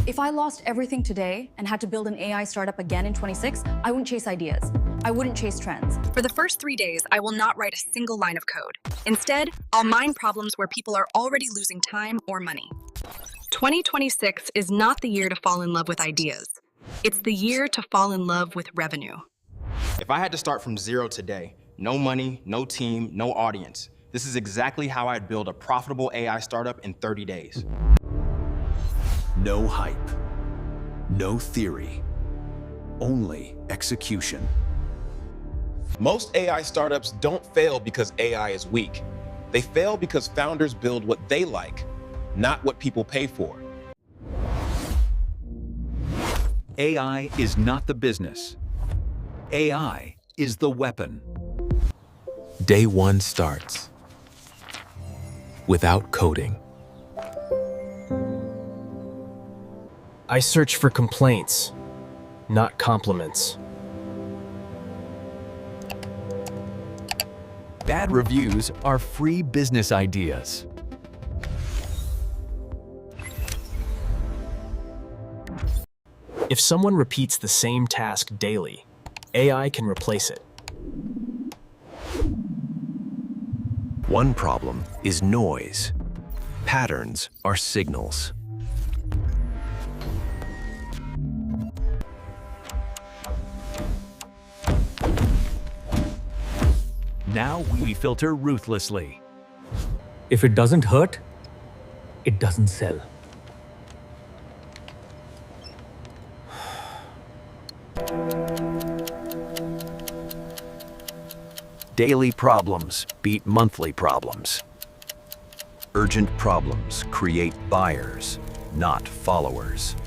If I lost everything today and had to build an AI startup again in 26, I wouldn't chase ideas. I wouldn't chase trends. For the first 3 days, I will not write a single line of code. Instead, I'll mine problems where people are already losing time or money. 2026 is not the year to fall in love with ideas. It's the year to fall in love with revenue. If I had to start from zero today, no money, no team, no audience, this is exactly how I'd build a profitable AI startup in 30 days. No hype, no theory, only execution. Most AI startups don't fail because AI is weak. They fail because founders build what they like, not what people pay for. AI is not the business. AI is the weapon. Day one starts without coding. I search for complaints, not compliments. Bad reviews are free business ideas. If someone repeats the same task daily, AI can replace it. One problem is noise. Patterns are signals. Now we filter ruthlessly. If it doesn't hurt, it doesn't sell. Daily problems beat monthly problems. Urgent problems create buyers, not followers.